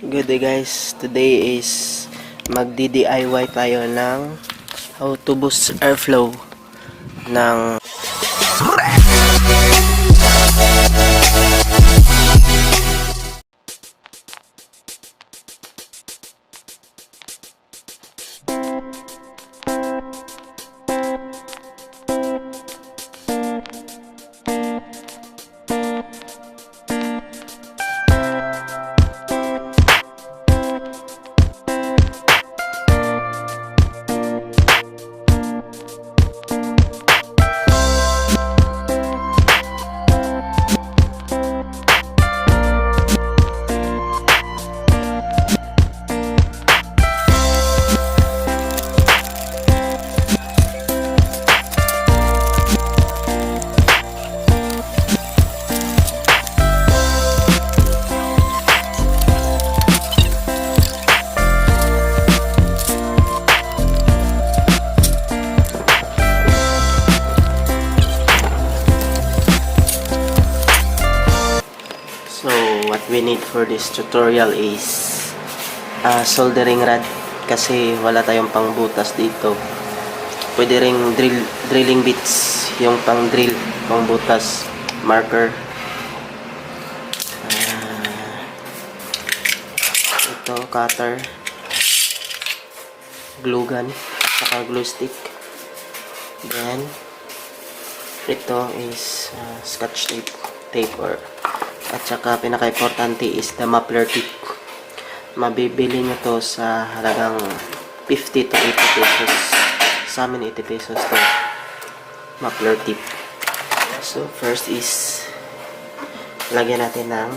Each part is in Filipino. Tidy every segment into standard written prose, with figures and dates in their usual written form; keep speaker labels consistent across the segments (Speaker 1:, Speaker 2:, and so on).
Speaker 1: Good day guys, today is magdi-DIY tayo ng how to boost airflow ng what we need for this tutorial is soldering rod kasi wala tayong pang butas dito. Pwede ring drilling bits, yung pang drill, pang butas, marker. Ito, cutter, glue gun, saka glue stick. Then ito is scotch tape or at saka pinaka-importante is the muffler tip. Mabibili nyo to sa halagang 50 to 80 pesos. Sa amin 80 pesos to muffler tip. So first is lagyan natin ng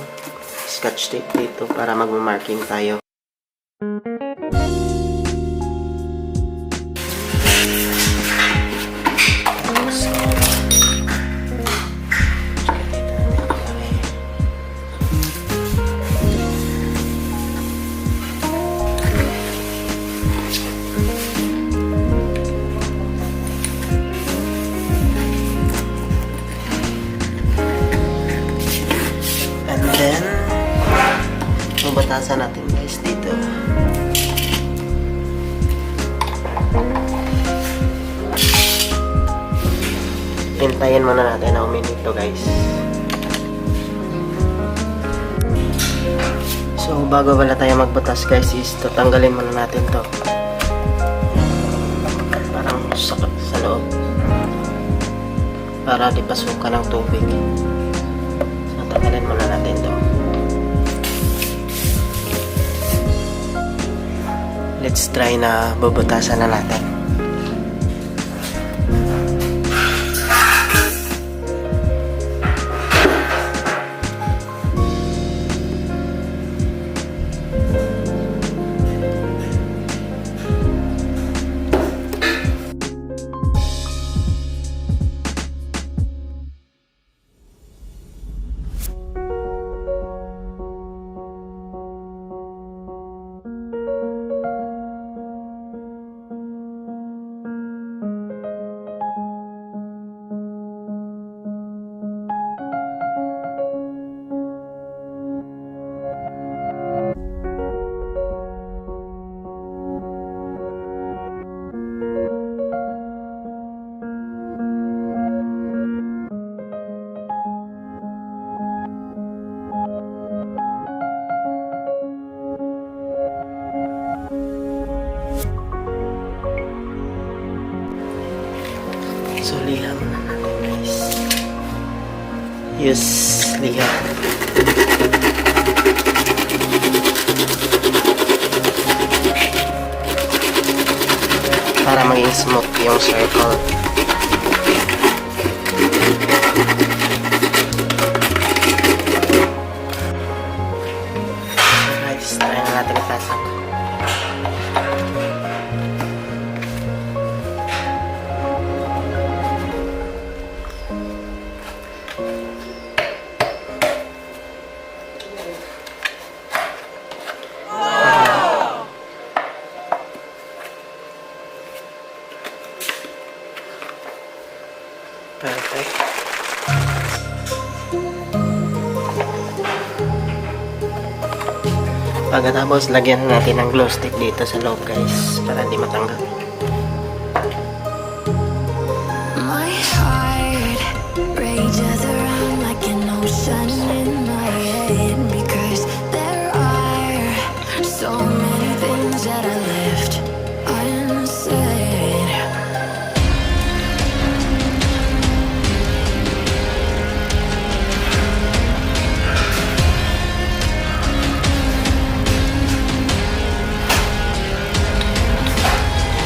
Speaker 1: scotch tape dito para mag-marking tayo. Batasan natin guys dito. Hintayin muna natin na uminito guys. So bago wala tayo magbatas guys is tatanggalin muna natin to. Parang sakit sa loob. Para di pasukan ng tubig. So tanggalin muna natin to. Let's try na babutasan na natin. So, liha muna natin guys. Use liha. Para maging smooth yung circle. Guys, try na natin itasak. Perfect. Pagkatapos, lagyan natin ng glue stick dito sa loob guys, para hindi matanggal.
Speaker 2: My heart rages around like an ocean in my head, because there are so many things that I left unsaid.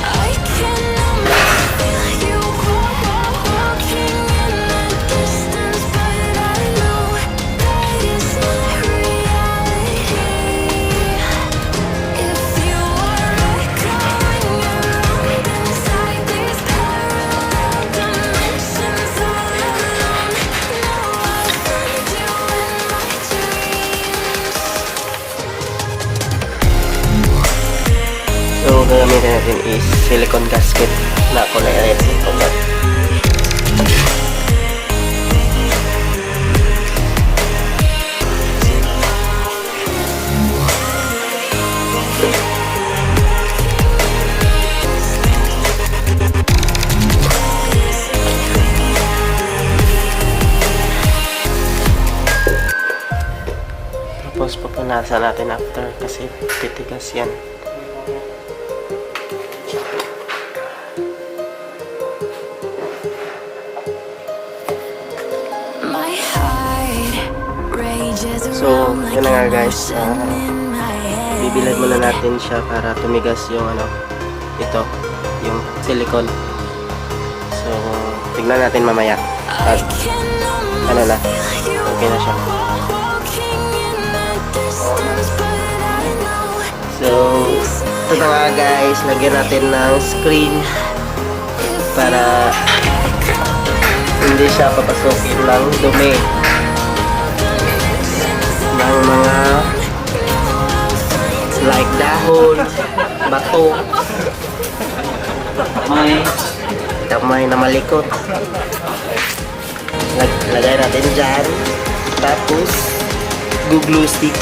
Speaker 2: I can almost feel you walking in the distance, but I know that it's not reality. If you are echoing around inside these parallel dimensions all alone, know I'll find you in my dreams.
Speaker 1: So, gagamitin natin is silicone gasket na kulay red. Tapos pupunasan natin after kasi titigas yan.
Speaker 2: My heart rages
Speaker 1: So,
Speaker 2: around like
Speaker 1: yun na nga
Speaker 2: an
Speaker 1: guys,
Speaker 2: ocean in my head.
Speaker 1: bibilad muna natin siya para tumigas yung ito, yung silicone. So, tignan natin mamaya. At, ano na, okay na siya. So, ito na nga guys, lagyan natin ng screen para hindi siya papasukin ng dumi ng mga like dahon, bato, kamay na malikot. Lagay natin dyan, tapos glue stick.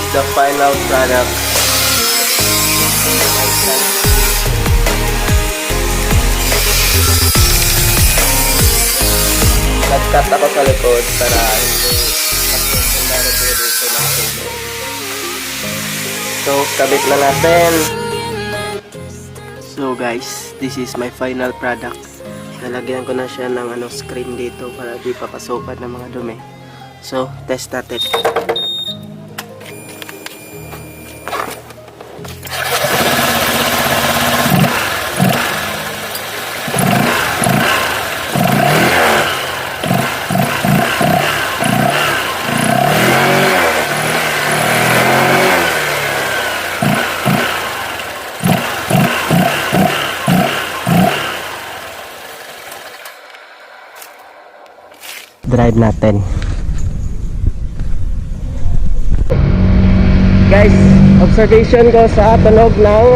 Speaker 1: The final product. Nag-cut ako sa likod para hindi dito ng tubig. So, kabit na natin. So guys, this is my final product. Nalagyan ko na siya ng screen dito para di papasukan ng mga dumi. So, test natin. Drive natin. Guys, observation ko sa tunog ng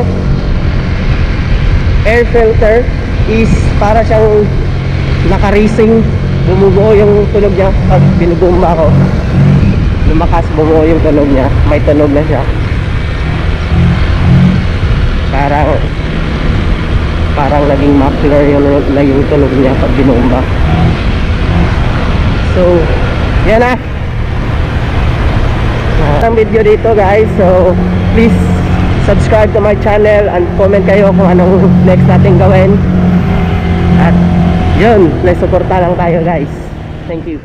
Speaker 1: air filter is para siyang naka-racing. Bumubuo yung tunog niya pag binubumba ko. Lumakas, bumuo yung tunog niya. May tunog na siya. Parang naging muffler yung tunog niya pag binumba. So, yan na. Ang video dito guys. So, please subscribe to my channel and comment kayo kung anong next natin gawin. At yun, nasuporta lang tayo guys. Thank you.